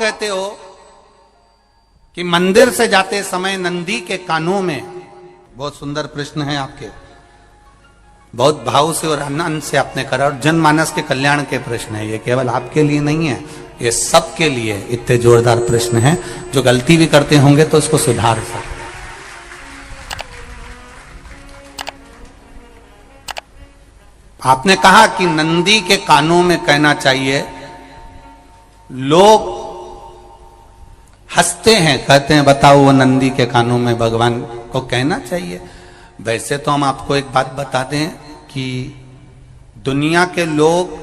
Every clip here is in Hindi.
कहते हो कि मंदिर से जाते समय नंदी के कानों में, बहुत सुंदर प्रश्न है आपके, बहुत भाव से और आनंद से आपने करा, और जनमानस के कल्याण के प्रश्न है ये, केवल आपके लिए नहीं है, ये सबके लिए इतने जोरदार प्रश्न है। जो गलती भी करते होंगे तो उसको सुधार सकते। आपने कहा कि नंदी के कानों में कहना चाहिए, लोग हंसते हैं, कहते हैं बताओ वो नंदी के कानों में भगवान को कहना चाहिए। वैसे तो हम आपको एक बात बता दें कि दुनिया के लोग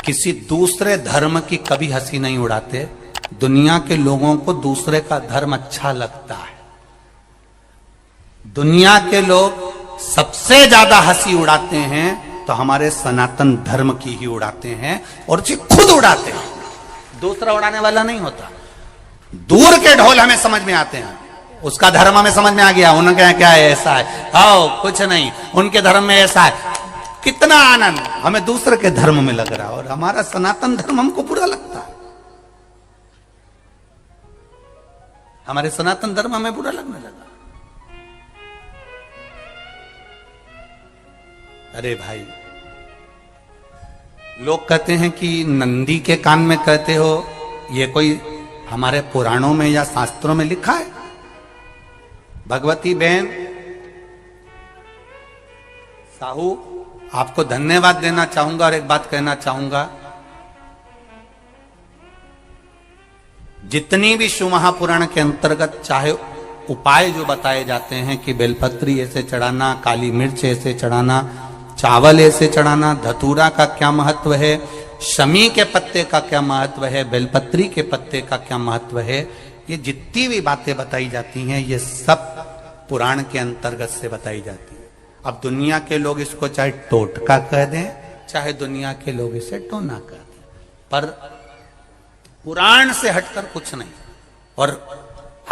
किसी दूसरे धर्म की कभी हंसी नहीं उड़ाते। दुनिया के लोगों को दूसरे का धर्म अच्छा लगता है। दुनिया के लोग सबसे ज्यादा हंसी उड़ाते हैं तो हमारे सनातन धर्म की ही उड़ाते हैं, और जी खुद उड़ाते हैं, दूसरा उड़ाने वाला नहीं होता। दूर के ढोल हमें समझ में आते हैं, उसका धर्म हमें समझ में आ गया, उनके यहाँ क्या है, ऐसा है, आओ कुछ नहीं, उनके धर्म में ऐसा है, कितना आनंद हमें दूसरे के धर्म में लग रहा है, और हमारा सनातन धर्म हमको बुरा लगता है। हमारे सनातन धर्म हमें बुरा लगने लगा। अरे भाई, लोग कहते हैं कि नंदी के कान में कहते हो, ये कोई हमारे पुराणों में या शास्त्रों में लिखा है? भगवती बहन साहू, आपको धन्यवाद देना चाहूंगा और एक बात कहना चाहूंगा, जितनी भी शिव महापुराण के अंतर्गत चाहे उपाय जो बताए जाते हैं कि बेलपत्री ऐसे चढ़ाना, काली मिर्च ऐसे चढ़ाना, चावल ऐसे चढ़ाना, धतूरा का क्या महत्व है, शमी के पत्ते का क्या महत्व है, बेलपत्री के पत्ते का क्या महत्व है, ये जितनी भी बातें बताई जाती हैं ये सब पुराण के अंतर्गत से बताई जाती है। अब दुनिया के लोग इसको चाहे टोटका कह दें, चाहे दुनिया के लोग इसे टोना कह दें, पर पुराण से हटकर कुछ नहीं। और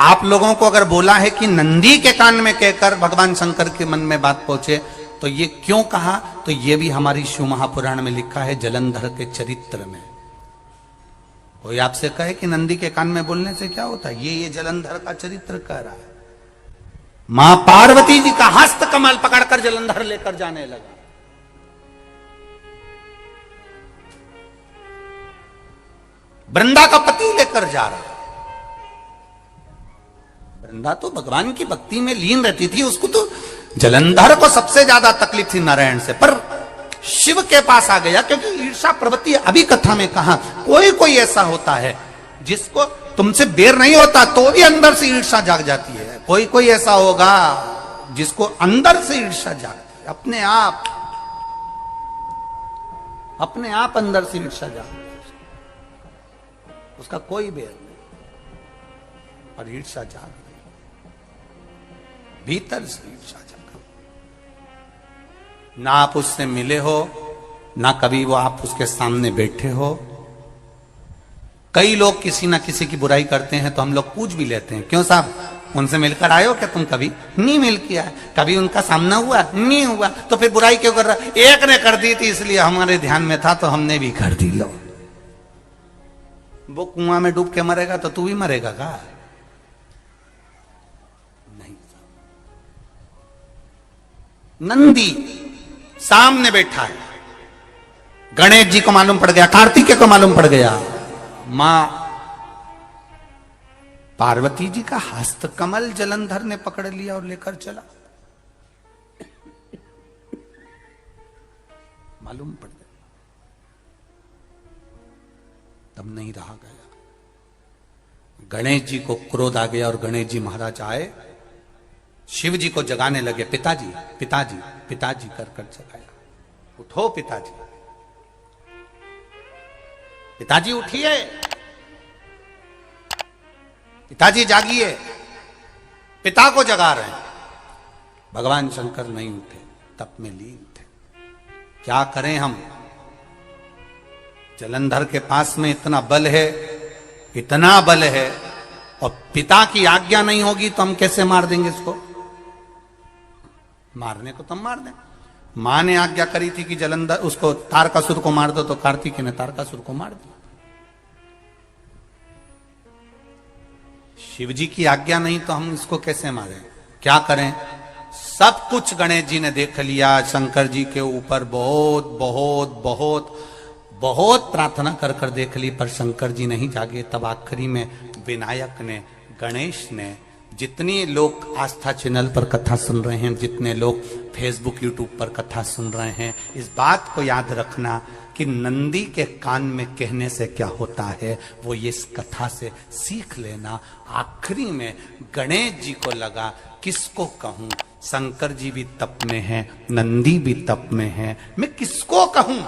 आप लोगों को अगर बोला है कि नंदी के कान में कहकर भगवान शंकर के मन में बात पहुंचे, तो ये क्यों कहा, तो ये भी हमारी शिव महापुराण में लिखा है, जलंधर के चरित्र में। कोई आपसे कहे कि नंदी के कान में बोलने से क्या होता है, ये जलंधर का चरित्र कह रहा है। मां पार्वती जी का हस्त कमल पकड़कर जलंधर लेकर जाने लगा। वृंदा का पति लेकर जा रहा। वृंदा तो भगवान की भक्ति में लीन रहती थी, उसको तो जलंधर को सबसे ज्यादा तकलीफ थी नारायण से, पर शिव के पास आ गया, क्योंकि ईर्षा प्रवृत्ति, अभी कथा में कहा, कोई कोई ऐसा होता है जिसको तुमसे बेर नहीं होता तो भी अंदर से ईर्षा जाग जाती है। कोई कोई ऐसा होगा जिसको अंदर से ईर्षा जागती है, अपने आप अंदर से ईर्षा जागती है, उसका कोई बेर नहीं, और ईर्षा जाग गई, भीतर से ईर्षा जाग। ना आप उससे मिले हो, ना कभी वो आप उसके सामने बैठे हो। कई लोग किसी ना किसी की बुराई करते हैं तो हम लोग पूछ भी लेते हैं, क्यों साहब उनसे मिलकर आए हो क्या तुम? कभी नहीं मिल किया है, कभी उनका सामना हुआ नहीं हुआ, तो फिर बुराई क्यों कर रहा? एक ने कर दी थी इसलिए हमारे ध्यान में था तो हमने भी कर दी। लो, वो कुआं में डूब के मरेगा तो तू भी मरेगा का? नहीं। नंदी सामने बैठा है, गणेश जी को मालूम पड़ गया, कार्तिकेय को मालूम पड़ गया, मां पार्वती जी का हस्त कमल जलंधर ने पकड़ लिया और लेकर चला। मालूम पड़ गया, तब नहीं रहा गया। गणेश जी को क्रोध आ गया और गणेश जी महाराज आए, शिव जी को जगाने लगे, पिताजी पिताजी पिताजी कर कर जगाया, उठो पिताजी, पिताजी उठिए, पिताजी जागिए, पिता को जगा रहे हैं। भगवान शंकर नहीं उठे, तप में लीन थे। क्या करें हम? जलंधर के पास में इतना बल है, इतना बल है, और पिता की आज्ञा नहीं होगी तो हम कैसे मार देंगे इसको? मारने को तो हम मार दें। मां ने आज्ञा करी थी कि जलंधर उसको तारकासुर को मार दो, तो कार्तिकेय ने तारकासुर को मार दिया। शिव जी की आज्ञा नहीं तो हम इसको कैसे मारें? क्या करें? सब कुछ गणेश जी ने देख लिया, शंकर जी के ऊपर बहुत बहुत बहुत बहुत प्रार्थना कर कर देख ली, पर शंकर जी नहीं जागे। तब आखिरी में विनायक ने, गणेश ने, जितने लोग आस्था चैनल पर कथा सुन रहे हैं, जितने लोग फेसबुक यूट्यूब पर कथा सुन रहे हैं, इस बात को याद रखना कि नंदी के कान में कहने से क्या होता है वो ये इस कथा से सीख लेना। आखिरी में गणेश जी को लगा किसको कहूं, शंकर जी भी तप में हैं, नंदी भी तप में हैं, मैं किसको कहूं?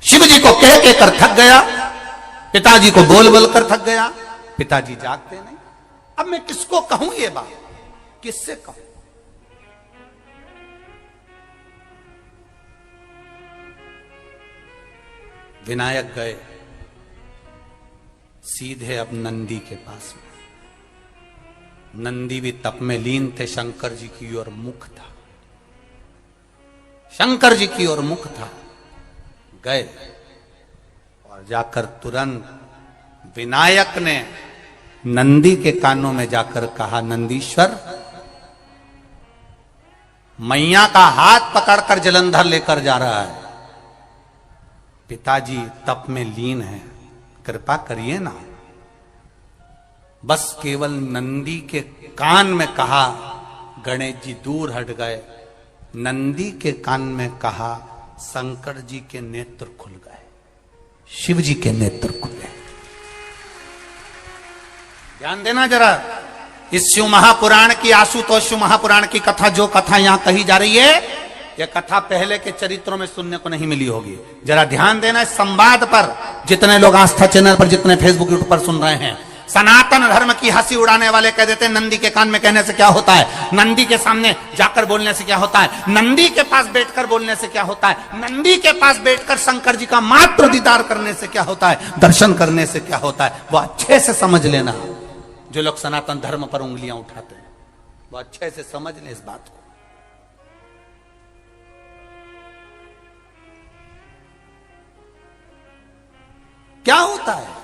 शिव जी को कह के कर थक गया, पिताजी को बोल बोल कर थक गया, पिताजी जागते नहीं। अब मैं किसको कहूं ये बात, किससे कहूं? विनायक गए सीधे अब नंदी के पास में। नंदी भी तप में लीन थे, शंकर जी की ओर मुख था, शंकर जी की ओर मुख था। गए और जाकर तुरंत विनायक ने नंदी के कानों में जाकर कहा, नंदीश्वर, मैया का हाथ पकड़कर जलंधर लेकर जा रहा है, पिताजी तप में लीन है, कृपा करिए ना। बस केवल नंदी के कान में कहा, गणेश जी दूर हट गए। नंदी के कान में कहा, शंकर जी के नेत्र खुल गए, शिव जी के नेत्र खुले। ध्यान देना जरा, इस शिव महापुराण की, आशुतोष शिव महापुराण की कथा, जो कथा यहां कही जा रही है, यह कथा पहले के चरित्रों में सुनने को नहीं मिली होगी। जरा ध्यान देना इस संवाद पर, जितने लोग आस्था चैनल पर, जितने फेसबुक यूट्यूब पर सुन रहे हैं। सनातन धर्म की हंसी उड़ाने वाले कह देते हैं नंदी के कान में कहने से क्या होता है, नंदी के सामने जाकर बोलने से क्या होता है, नंदी के पास बैठकर बोलने से क्या होता है, नंदी के पास बैठकर शंकर जी का मात्र दीदार करने से क्या होता है, दर्शन करने से क्या होता है। वो अच्छे से समझ लेना, जो लोग सनातन धर्म पर उंगलियां उठाते हैं वो अच्छे से समझ ले इस बात को। क्या होता है,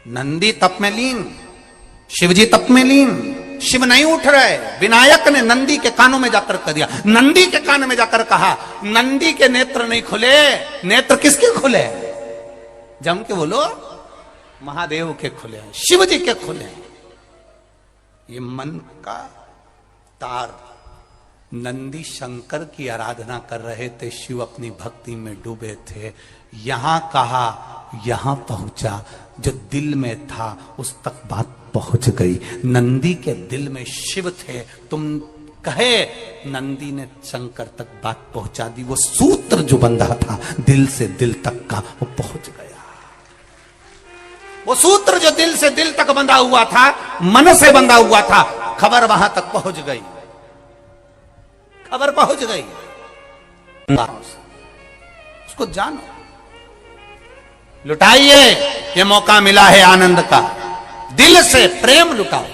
नंदी तप में लीन, शिवजी तप में लीन, शिव नहीं उठ रहे। विनायक ने नंदी के कानों में जाकर कह दिया, नंदी के कान में जाकर कहा, नंदी के नेत्र नहीं खुले। नेत्र किसके खुले? जम के बोलो, महादेव के खुले, शिव जी के खुले। ये मन का तार। नंदी शंकर की आराधना कर रहे थे, शिव अपनी भक्ति में डूबे थे। यहां कहा, यहां पहुंचा, जो दिल में था उस तक बात पहुंच गई। नंदी के दिल में शिव थे, तुम कहे नंदी ने शंकर तक बात पहुंचा दी। वो सूत्र जो बंधा था दिल से दिल तक का, वो पहुंच गया। वो सूत्र जो दिल से दिल तक बंधा हुआ था, मन से बंधा हुआ था, खबर वहां तक पहुंच गई, खबर पहुंच गई। उसको जानो, लुटाइए, ये मौका मिला है आनंद का, दिल से प्रेम लुटाओ।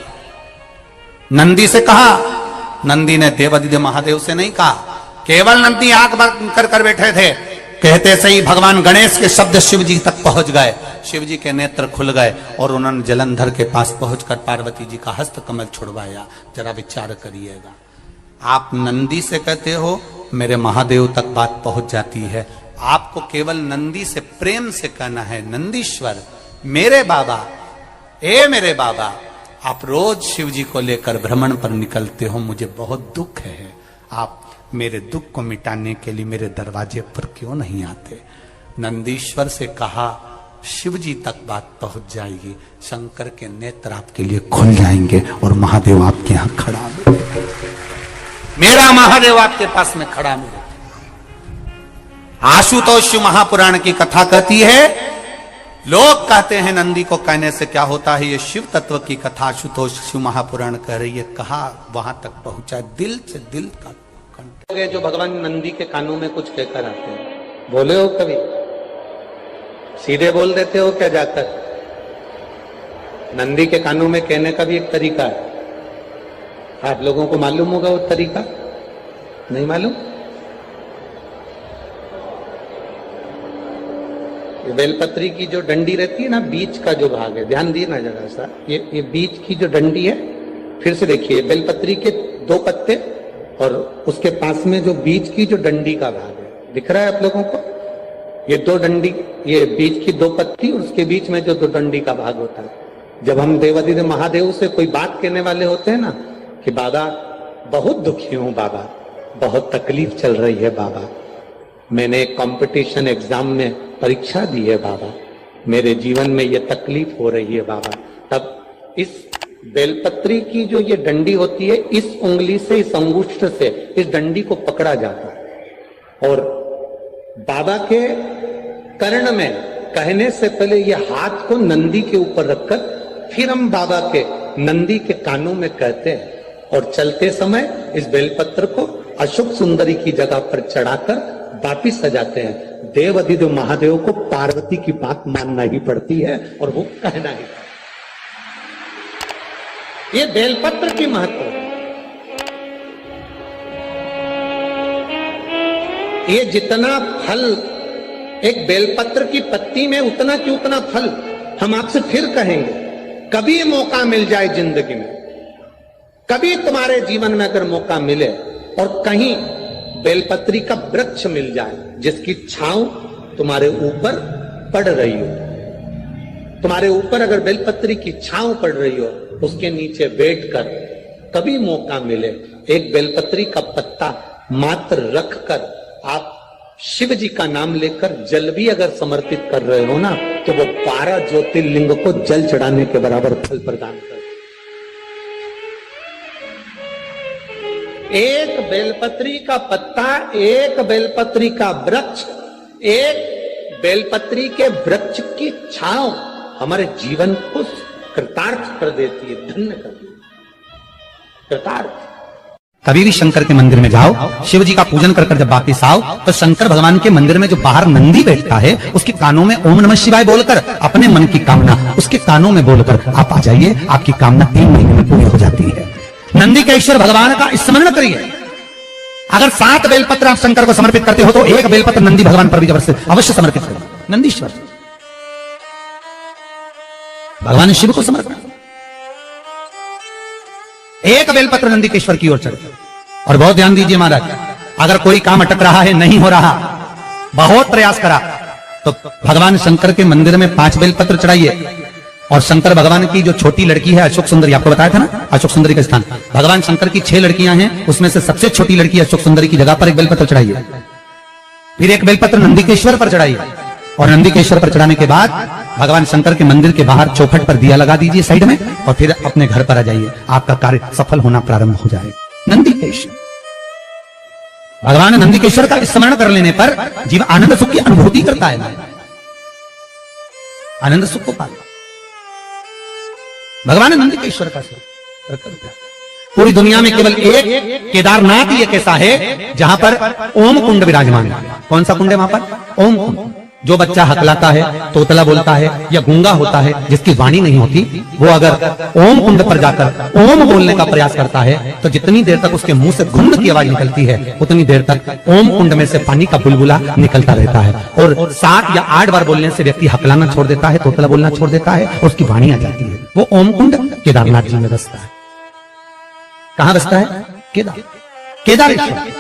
नंदी से कहा, नंदी ने देवादिदेव महादेव से नहीं कहा। केवल नंदी आंख बंद कर बैठे थे, कहते से ही भगवान गणेश के शब्द शिव जी तक पहुंच गए। शिव जी के नेत्र खुल गए और उन्होंने जलंधर के पास पहुंचकर पार्वती जी का हस्त कमल छुड़वाया। जरा विचार करिएगा, आप नंदी से कहते हो मेरे महादेव तक बात पहुंच जाती है, आपको केवल नंदी से प्रेम से कहना है, नंदीश्वर मेरे बाबा, ए मेरे बाबा, आप रोज शिव जी को लेकर भ्रमण पर निकलते हो, मुझे बहुत दुख है, आप मेरे दुख को मिटाने के लिए मेरे दरवाजे पर क्यों नहीं आते। नंदीश्वर से कहा, शिव जी तक बात पहुंच जाएगी, शंकर के नेत्र आपके लिए खुल जाएंगे और महादेव आपके यहां खड़ा मिलेगा, मेरा महादेव आपके पास में खड़ा मिलेगा। आशुतोष महापुराण की कथा कहती है, लोग कहते हैं नंदी को कहने से क्या होता है, ये शिव तत्व की कथा आशुतोष शिव महापुराण कह रही है। कहा वहां तक पहुंचा, दिल से दिल का। जो भगवान नंदी के कानों में कुछ कहकर आते हैं, बोले हो कभी? सीधे बोल देते हो क्या जाकर? नंदी के कानों में कहने का भी एक तरीका है, आप लोगों को मालूम होगा वो तरीका? नहीं मालूम? बेलपत्री की जो डंडी रहती है ना, बीच का जो भाग है, ध्यान दिए ना जरा सा, ये बीच की जो डंडी है, फिर से देखिए, बेलपत्री के 2 पत्ते और उसके पास में जो बीच की जो डंडी का भाग है, दिख रहा है आप लोगों को? ये 2 डंडी, ये बीच की 2 पत्ती और उसके बीच में जो 2 डंडी का भाग होता है। जब हम देवादिदेव महादेव से कोई बात कहने वाले होते हैं ना कि बाबा बहुत दुखी हूं, बाबा बहुत तकलीफ चल रही है, बाबा मैंने एक कंपटीशन एग्जाम में परीक्षा दी है, बाबा मेरे जीवन में ये तकलीफ हो रही है, बाबा, तब इस बेलपत्री की जो ये डंडी होती है, इस उंगली से, इस अंगुष्ठ से इस डंडी को पकड़ा जाता है और बाबा के कर्ण में कहने से पहले ये हाथ को नंदी के ऊपर रखकर फिर हम बाबा के नंदी के कानों में कहते हैं और चलते समय इस बेलपत्र को अशोक सुंदरी की जगह पर चढ़ाकर वापिस सजाते हैं। देव अधिदेव महादेव को पार्वती की बात मानना ही पड़ती है और वो कहना ही। ये बेलपत्र की महत्व है। ये जितना फल एक बेलपत्र की पत्ती में, उतना की उतना फल। हम आपसे फिर कहेंगे, कभी मौका मिल जाए जिंदगी में, कभी तुम्हारे जीवन में अगर मौका मिले और कहीं बेलपत्री का वृक्ष मिल जाए जिसकी छांव तुम्हारे ऊपर पड़ रही हो, तुम्हारे ऊपर अगर बेलपत्री की छांव पड़ रही हो, उसके नीचे बैठकर कभी मौका मिले, एक बेलपत्री का पत्ता मात्र रखकर आप शिव जी का नाम लेकर जल भी अगर समर्पित कर रहे हो ना, तो वो 12 ज्योतिर्लिंग को जल चढ़ाने के बराबर फल प्रदान कर। एक बेलपत्री का पत्ता, एक बेलपत्री का वृक्ष, एक बेलपत्री के वृक्ष की छांव हमारे जीवन को कृतार्थ कर देती है, धन्य कर देती है, कृतार्थ। कभी भी शंकर के मंदिर में जाओ, शिव जी का पूजन कर जब वापिस आओ, तो शंकर भगवान के मंदिर में जो बाहर नंदी बैठता है, उसके कानों में ओम नमः शिवाय बोलकर अपने मन की कामना उसके कानों में बोलकर आप आ जाइए, आपकी कामना 3 महीने में पूरी हो जाती है। नंदी के ईश्वर भगवान का स्मरण करिए। अगर 7 बेलपत्र आप शंकर को समर्पित करते हो तो 1 बेलपत्र नंदी भगवान पर भी अवश्य समर्पित करो। नंदीश्वर भगवान शिव को समर्पित, 1 बेलपत्र नंदी के ईश्वर की ओर चढ़े। और बहुत ध्यान दीजिए महाराज, अगर कोई काम अटक रहा है, नहीं हो रहा, बहुत प्रयास करा, तो भगवान शंकर के मंदिर में 5 बेलपत्र चढ़ाइए। और शंकर भगवान की जो छोटी लड़की है अशोक सुंदरी, आपको बताया था ना अशोक सुंदरी का स्थान, भगवान शंकर की 6 लड़कियां हैं, उसमें से सबसे छोटी लड़की अशोक सुंदरी की जगह पर 1 बेलपत्र चढ़ाइए। फिर 1 बेलपत्र नंदीकेश्वर पर चढ़ाइए और नंदीकेश्वर पर चढ़ाने के बाद भगवान शंकर के मंदिर के बाहर चौखट पर दिया लगा दीजिए साइड में, और फिर अपने घर पर आ जाइए, आपका कार्य सफल होना प्रारंभ हो जाएगा। नंदीकेश्वर भगवान नंदीकेश्वर का स्मरण कर लेने पर जीव आनंद सुख की अनुभूति करता है, आनंद सुख को पाता। भगवान नंदीकेश्वर का पूरी दुनिया में केवल एक केदारनाथ ही एक ऐसा है जहां पर ओम कुंड विराजमान है। कौन सा कुंड है वहां पर? ओम कुंड। जो बच्चा हकलाता है, तोतला बोलता है या गूंगा होता है, जिसकी वाणी नहीं होती, वो अगर ओम कुंड पर जाकर ओम बोलने का प्रयास करता है तो जितनी देर तक उसके मुंह से घुंड की आवाज निकलती है, उतनी देर तक ओम कुंड में से पानी का बुलबुला निकलता रहता है। और 7 या 8 बार बोलने से व्यक्ति हकलाना छोड़ देता है, तोतला बोलना छोड़ देता है और उसकी वाणी आ जाती है। वो ओम कुंड केदारनाथ जी में बसता है। कहां बसता है? केदारेश्वर।